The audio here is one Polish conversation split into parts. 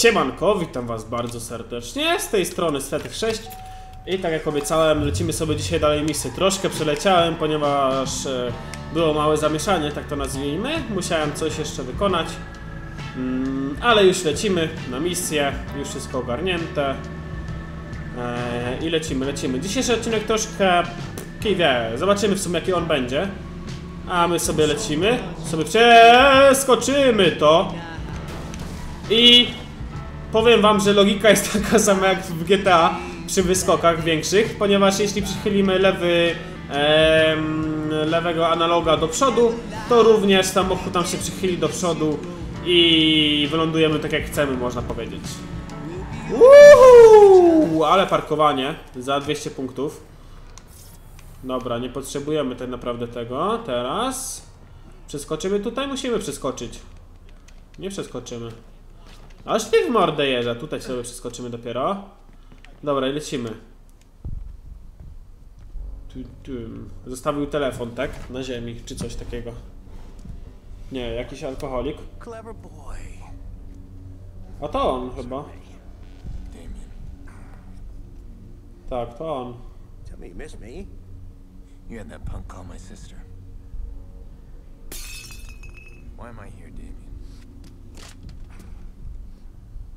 Siemanko, witam was bardzo serdecznie, z tej strony Svetek6 i tak jak obiecałem, lecimy sobie dzisiaj dalej misję. Troszkę przeleciałem, ponieważ było małe zamieszanie, tak to nazwijmy. Musiałem coś jeszcze wykonać, ale już lecimy na misję, już wszystko ogarnięte i lecimy. Dzisiejszy odcinek troszkę kiwie, zobaczymy w sumie jaki on będzie. A my sobie lecimy, sobie przeskoczymy to. I powiem wam, że logika jest taka sama jak w GTA przy wyskokach większych, ponieważ jeśli przychylimy lewego analoga do przodu, to również samochód nam się przychyli do przodu i wylądujemy tak jak chcemy, można powiedzieć. Ale parkowanie za 200 punktów. Dobra, nie potrzebujemy tak naprawdę tego teraz. Przeskoczymy tutaj? Musimy przeskoczyć. Nie przeskoczymy. Aż ty w mordę jeżdża, tutaj sobie przeskoczymy dopiero. Dobra, i lecimy. Zostawił telefon, tak? Na ziemi, czy coś takiego. Nie, jakiś alkoholik. A to on chyba. Tak, to on. You had that punk call my sister. Why am I here, Damien?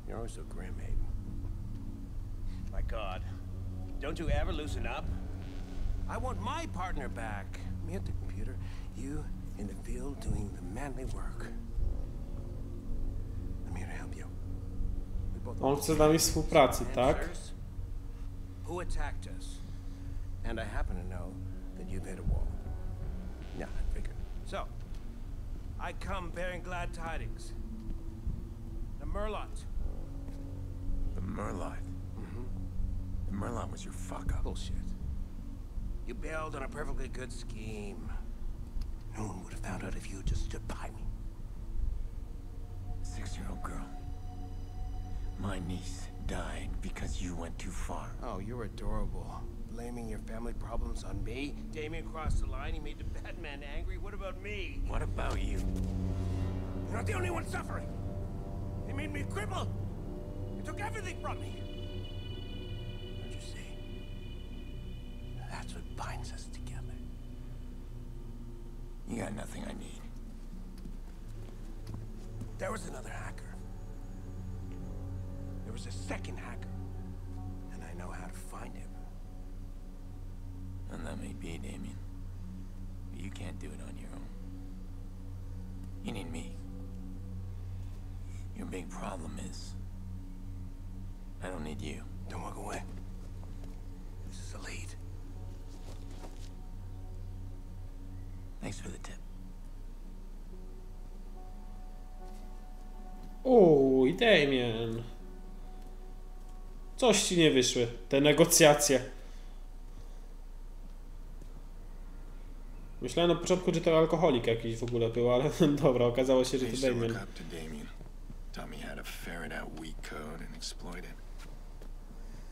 You're always so grim, Aiden. My God, don't you ever loosen up? I want my partner back. Me at the computer, you in the field doing the manly work. I'm here to help you. On chce z nami współpracy, tak? Who attacked us? And I happen to know that you've hit a wall. Yeah, I figured. So, I come bearing glad tidings. The Merlot. The Merlot? Mm-hmm. The Merlot was your fuck-up. Bullshit. You bailed on a perfectly good scheme. No one would have found out if you just stood by me. 6-year-old girl. My niece died because you went too far. Oh, you're adorable. Blaming your family problems on me? Damien crossed the line, he made the Batman angry. What about me? What about you? You're not the only one suffering. They made me a cripple. They took everything from me. Don't you see? That's what binds us together. You got nothing I need. There was another hacker. There was a second hacker. And I know how to find him. And that may be, Damien. But you can't do it on your own. You need me. Your big problem is I don't need you. Don't walk away. This is a lead. Thanks for the tip. Uj, Damien. Coś ci nie wyszły, te negocjacje. Myślałem na początku, że to alkoholik jakiś w ogóle był, ale dobra, okazało się, że to Damien. Taught me how to ferret out weak code and exploit it.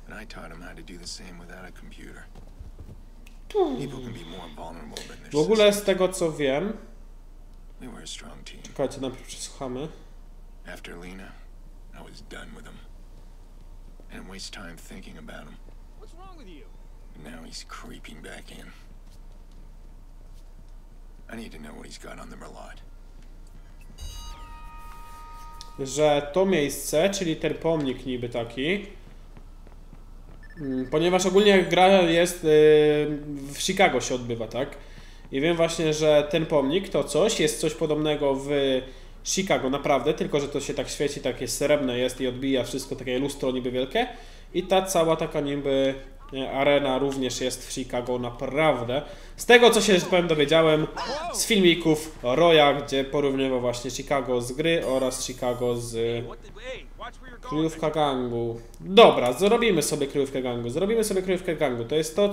But I taught him how to do the same without a computer. People can be more vulnerable than their W ogóle z tego co wiem... We were a strong team. Czekajcie, najpierw przesłuchamy. After Lena, I was done with him. I didn't waste time thinking about him. What's wrong with you? But now he's creeping back in. I need to know what he's got on the Merlot. Że to miejsce, czyli ten pomnik niby taki, ponieważ ogólnie gra jest w Chicago się odbywa, tak? I wiem właśnie, że ten pomnik to coś, jest coś podobnego w Chicago naprawdę, tylko że to się tak świeci, takie srebrne jest i odbija wszystko, takie lustro niby wielkie. I ta cała taka niby arena również jest w Chicago naprawdę. Z tego co się, że powiem, dowiedziałem z filmików Roya, gdzie porównywał właśnie Chicago z gry oraz Chicago z kryjówka gangu. Dobra, zrobimy sobie kryjówkę gangu. To jest to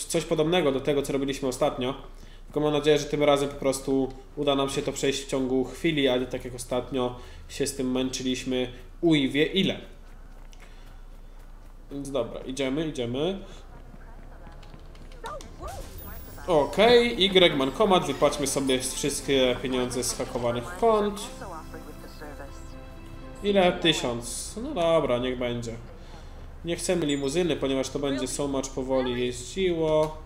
coś podobnego do tego, co robiliśmy ostatnio. Tylko mam nadzieję, że tym razem po prostu uda nam się to przejść w ciągu chwili, a nie tak jak ostatnio się z tym męczyliśmy uj wie ile. Więc dobra, idziemy. Okej, Y Mankomat, wypłaćmy sobie wszystkie pieniądze z hakowanych kont. Ile? 1000. No dobra, niech będzie. Nie chcemy limuzyny, ponieważ to będzie so much powoli jeździło.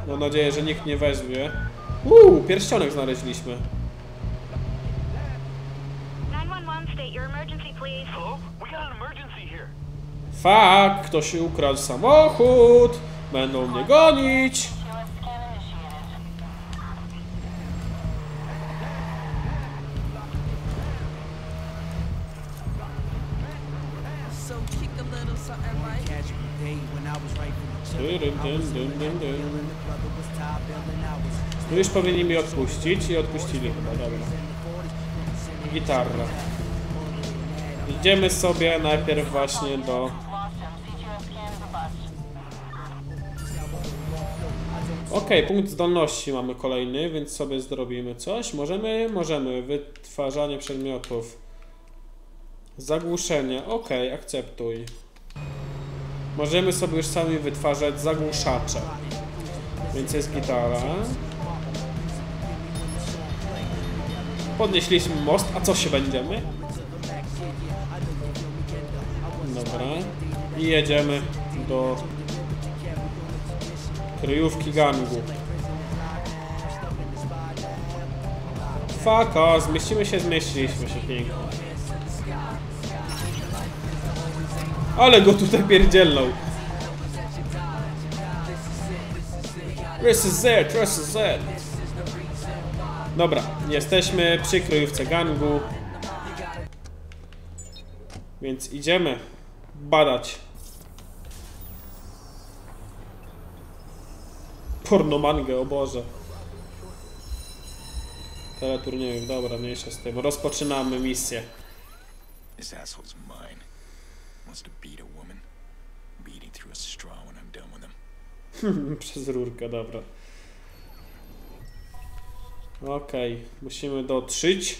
Mam nadzieję, że nikt nie weźmie. Pierścionek znaleźliśmy. 911, state your emergency, please. Hello? We got an emergency here. Fuck, ktoś ukradł samochód. Będą mnie gonić. So kick a little something like Catch me day when I was right from the Dym, dym, dym, dym, dym. brother was top billing. I was No już powinni mi odpuścić i odpuścili chyba, dobra. Gitarra. Idziemy sobie najpierw właśnie do... Okej, punkt zdolności mamy kolejny, więc sobie zrobimy coś. Możemy. Wytwarzanie przedmiotów. Zagłuszenie. Okej, akceptuj. Możemy sobie już sami wytwarzać zagłuszacze. Więc jest gitara. Podnieśliśmy most, a co się będziemy? Dobra. I jedziemy do kryjówki gangu. Faka, zmieściliśmy się pięknie. Ale go tutaj pierdzielnął. This is it. Dobra, jesteśmy przy kryjówce gangu. Więc idziemy badać. Pornomangę, o Boże. Teleturniejów, dobra, mniejsza z tym. Rozpoczynamy misję. This asshole's mine. Wants to beat a woman. Beating through a straw when I'm done with him. Przez rurkę, dobra. Okej, musimy dotrzeć.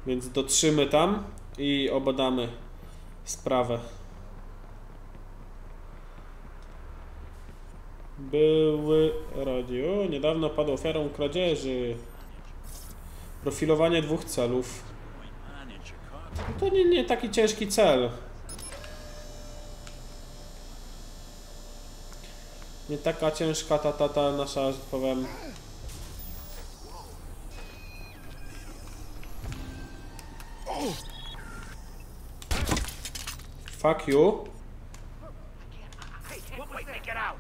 Więc dotrzymy tam i obadamy sprawę. Były radio. Niedawno padł ofiarą kradzieży. Profilowanie 2 celów. To nie taki ciężki cel. Nie taka ciężka ta nasza, że powiem. Fuck you. Wait, get out.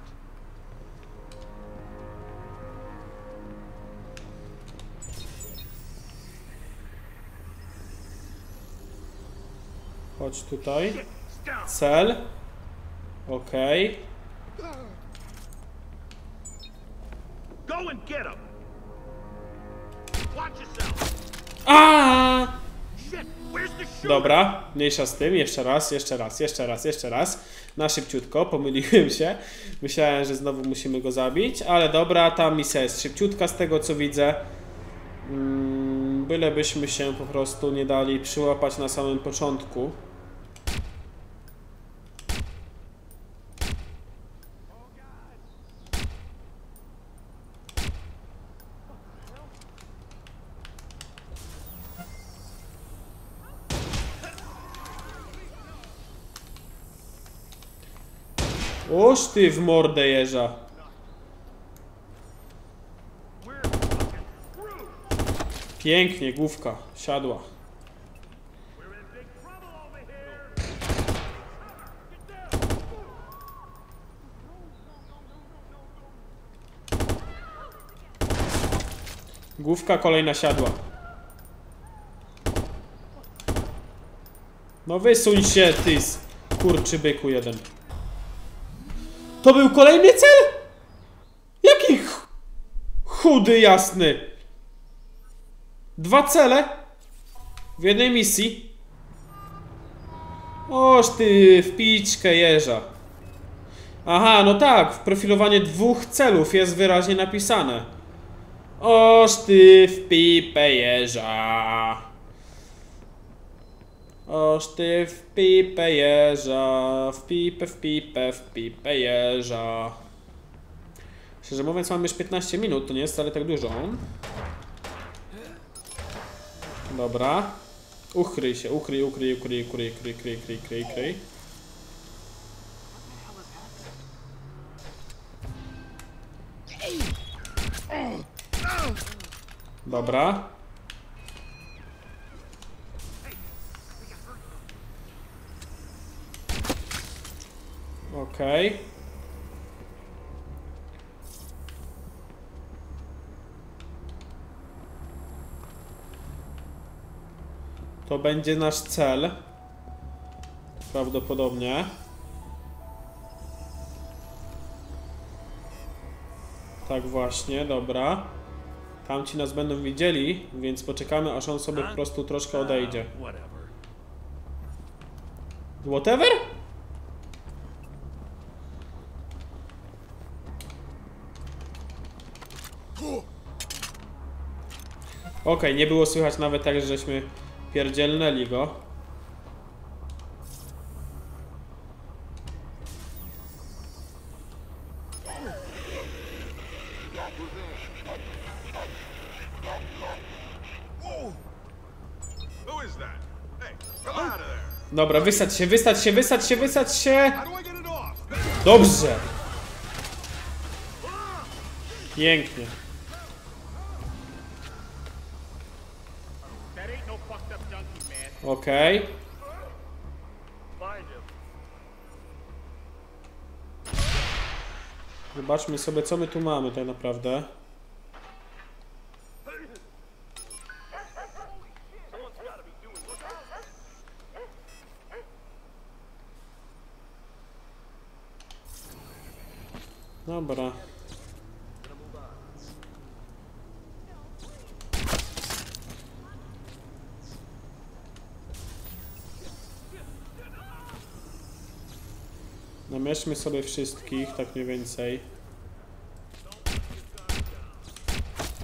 Chodź tutaj. Cel. Okej. Go and get him. Watch yourself. A! Shit, where's the shooter? Dobra, mniejsza z tym. Jeszcze raz. Na szybciutko, pomyliłem się. Myślałem, że znowu musimy go zabić, ale dobra, ta misja jest szybciutka z tego co widzę. Bylebyśmy się po prostu nie dali przyłapać na samym początku. Oż ty w mordę jeża. Pięknie, główka siadła. Główka kolejna siadła. No wysuń się, ty kurczy byku jeden. To był kolejny cel? Jaki chudy jasny. 2 cele w jednej misji. Oż ty w piczkę jeża. Aha, no tak, w profilowanie 2 celów jest wyraźnie napisane. Oż ty w pipę jeża. Oż ty w pipę jeża. W pipę jeża. Szczerze mówiąc, mamy już 15 minut, to nie jest wcale tak dużo. Dobra. Ukryj się, ukryj. Dobra. Okej. To będzie nasz cel. Prawdopodobnie. Tak właśnie, dobra. Tamci nas będą widzieli, więc poczekamy, aż on sobie po prostu troszkę odejdzie. Whatever? Okej, nie było słychać nawet tak, że żeśmy pierdzielnęli go. Dobra, wysać się! Dobrze! Pięknie. Okej. Zobaczmy sobie, co my tu mamy tak naprawdę. Dobra. Namieszmy sobie wszystkich, tak mniej więcej.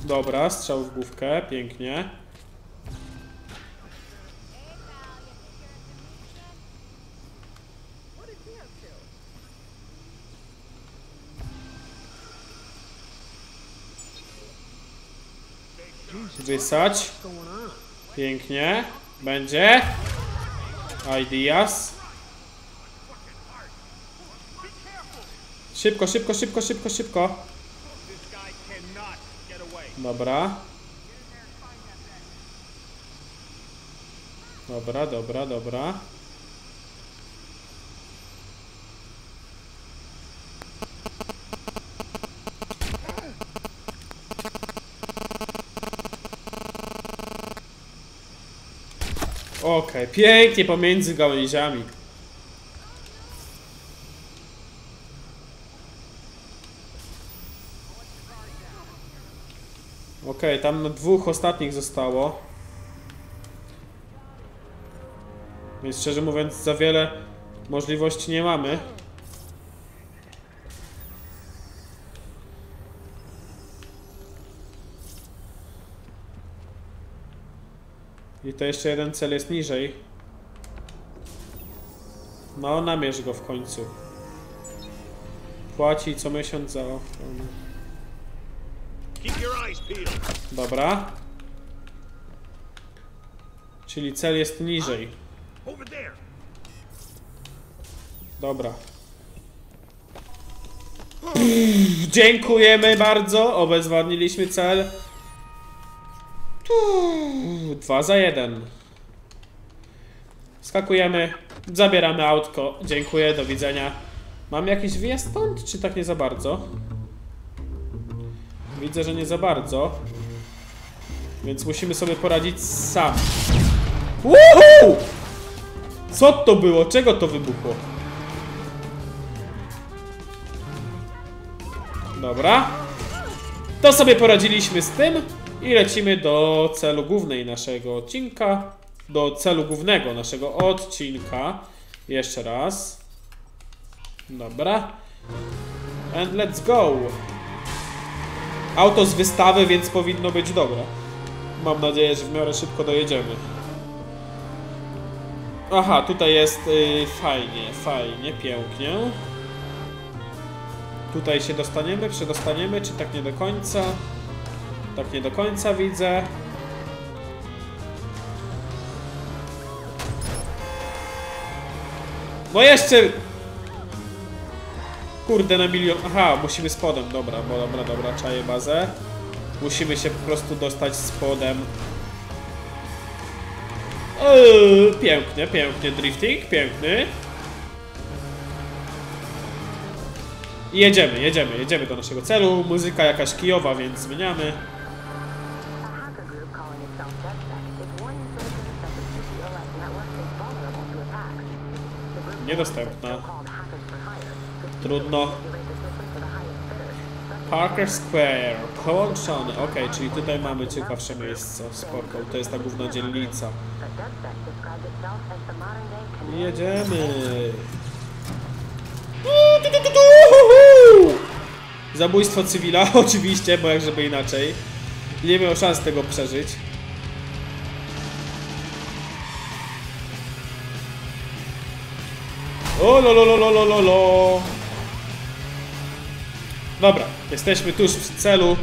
Dobra, strzał w główkę, pięknie. Wysać. Pięknie. Będzie. Ideas. Szybko. Dobra. Dobra. Okej, pięknie pomiędzy gałęziami. Okej, tam na dwóch ostatnich zostało. Więc szczerze mówiąc, za wiele możliwości nie mamy. I to jeszcze jeden cel jest niżej. No, namierz go w końcu. Płaci co miesiąc za ochronę. Dobra. Czyli cel jest niżej. Dobra. Dziękujemy bardzo. Obezwładniliśmy cel. 2 za 1. Skakujemy. Zabieramy autko. Dziękuję, do widzenia. Mam jakiś wyjazd stąd? Czy tak nie za bardzo? Widzę, że nie za bardzo. Więc musimy sobie poradzić sami. Woohoo! Co to było? Czego to wybuchło? Dobra. To sobie poradziliśmy z tym. I lecimy do celu głównej naszego odcinka. Do celu głównego naszego odcinka. Jeszcze raz. Dobra. And let's go. Auto z wystawy, więc powinno być dobre. Mam nadzieję, że w miarę szybko dojedziemy. Aha, tutaj jest fajnie, pięknie. Tutaj się dostaniemy, przedostaniemy, czy tak nie do końca? Tak nie do końca widzę. No jeszcze! Kurde, na milion... Aha, musimy spodem, dobra, dobra, czaję bazę. Musimy się po prostu dostać spodem. Pięknie, drifting, piękny. I jedziemy do naszego celu. Muzyka jakaś kijowa, więc zmieniamy. Niedostępna. Trudno. Parker Square, połączony. Okej, czyli tutaj mamy ciekawsze miejsce. Spoko, to jest ta główna dzielnica. Jedziemy. Zabójstwo cywila, oczywiście, bo jak żeby inaczej. Nie miał szans tego przeżyć. O lo. Dobra, jesteśmy tuż przy celu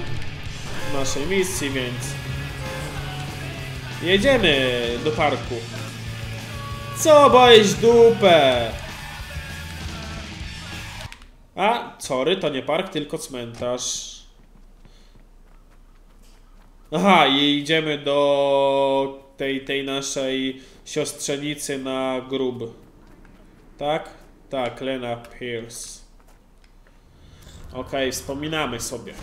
naszej misji, więc jedziemy do parku. Co boisz dupę? A, sorry, to nie park, tylko cmentarz. Aha, i idziemy do tej naszej siostrzenicy na grób. Tak? Tak, Lena Pierce. Okej, wspominamy sobie.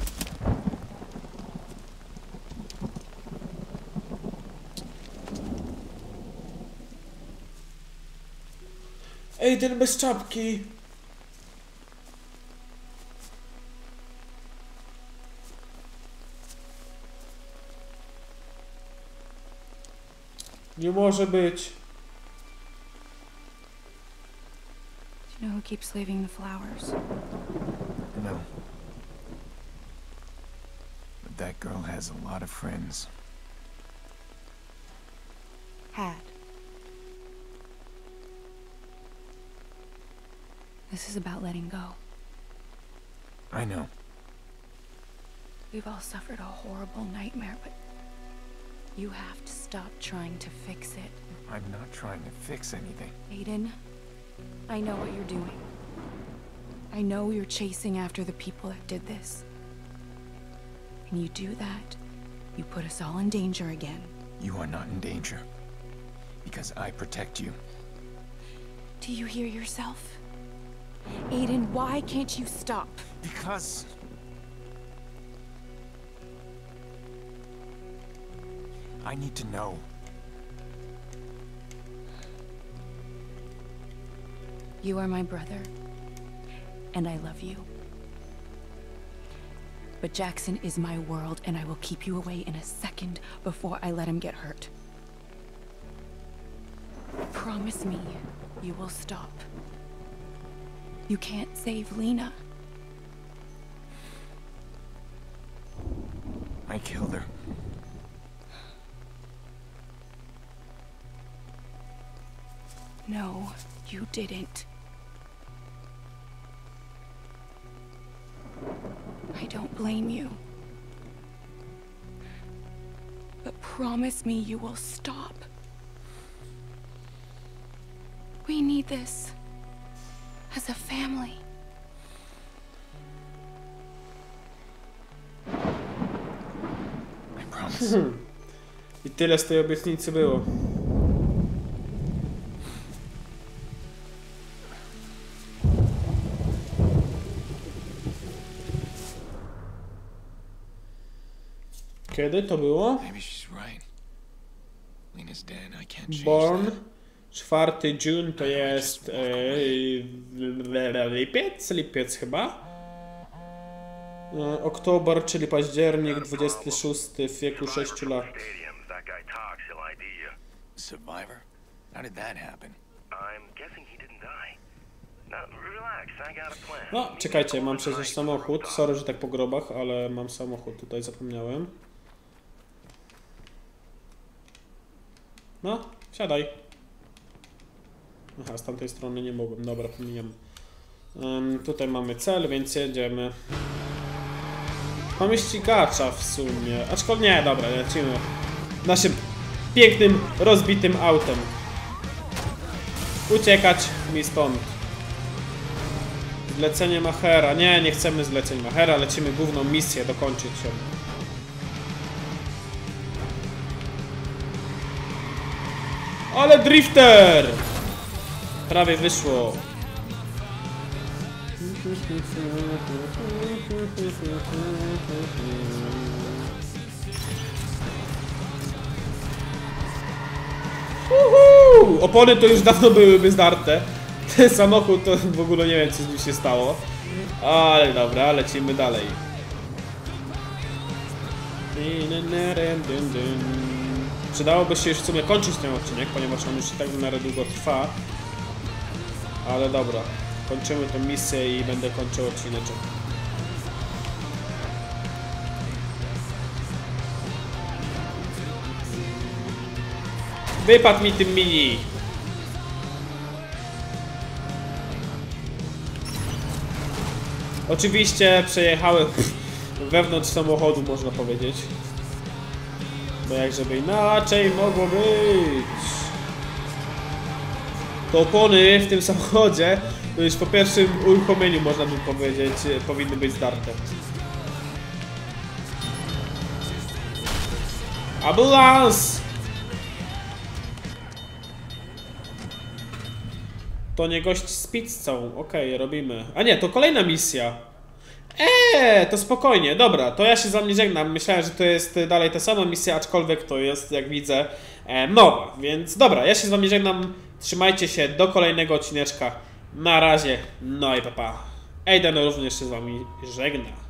Ej, ten bez czapki. Nie może być. Do you know who keeps leaving the flowers? No. But that girl has a lot of friends. Had. This is about letting go. I know. We've all suffered a horrible nightmare, but you have to stop trying to fix it. I'm not trying to fix anything. Aiden, I know what you're doing. I know you're chasing after the people that did this. And you do that, you put us all in danger again. You are not in danger. Because I protect you. Do you hear yourself? Aiden, why can't you stop? Because... I need to know. You are my brother, and I love you. But Jackson is my world, and I will keep you away in a second before I let him get hurt. Promise me you will stop. You can't save Lena. I killed her. No, you didn't. I don't blame you. But promise me you will stop. We need this. As a family. I promise. I tyle z tej obietnicy było. Kiedy to było? Maybe she's right. Lena's dead. I can't change Born. that. 4 June to jest lipiec chyba? Oktober, czyli październik, 26 w wieku 6 lat. That guy talks, he'll ID you. Survivor? How did that happen? I'm guessing he didn't die. Now, relax, I got a plan. No, czekajcie, mam przecież samochód. Sorry, że tak po grobach, ale mam samochód tutaj, zapomniałem. No, siadaj. Aha, z tamtej strony nie mogłem. Dobra, pomijam. Tutaj mamy cel, więc jedziemy. Mamy ścigacza w sumie. Aczkolwiek nie, dobra, lecimy naszym pięknym, rozbitym autem. Uciekać mi stąd. Zlecenie Machera. Nie, nie chcemy zleceń Machera. Lecimy główną misję, dokończyć ją. Ale drifter! Prawie wyszło. Opony to już dawno byłyby zdarte. Ten samochód to w ogóle nie wiem, co z nim się stało. Ale dobra, lecimy dalej. Przydałoby się już w sumie kończyć ten odcinek, ponieważ on już i tak w miarę długo trwa. Ale dobra, kończymy tę misję i będę kończył odcineczek. Wypadł mi tym mini! Oczywiście przejechałem wewnątrz samochodu, można powiedzieć. Bo jak żeby inaczej mogło być. To opony w tym samochodzie to już po pierwszym uruchomieniu, można by powiedzieć, powinny być zdarte. Ambulans! To nie gość z pizzą. Okej, robimy. A nie, to kolejna misja. To spokojnie, dobra, to ja się z wami żegnam. Myślałem, że to jest dalej ta sama misja, aczkolwiek to jest, jak widzę, nowa. Więc dobra, ja się z wami żegnam. Trzymajcie się, do kolejnego odcineczka. Na razie, no i pa pa. Aiden również się z wami żegna.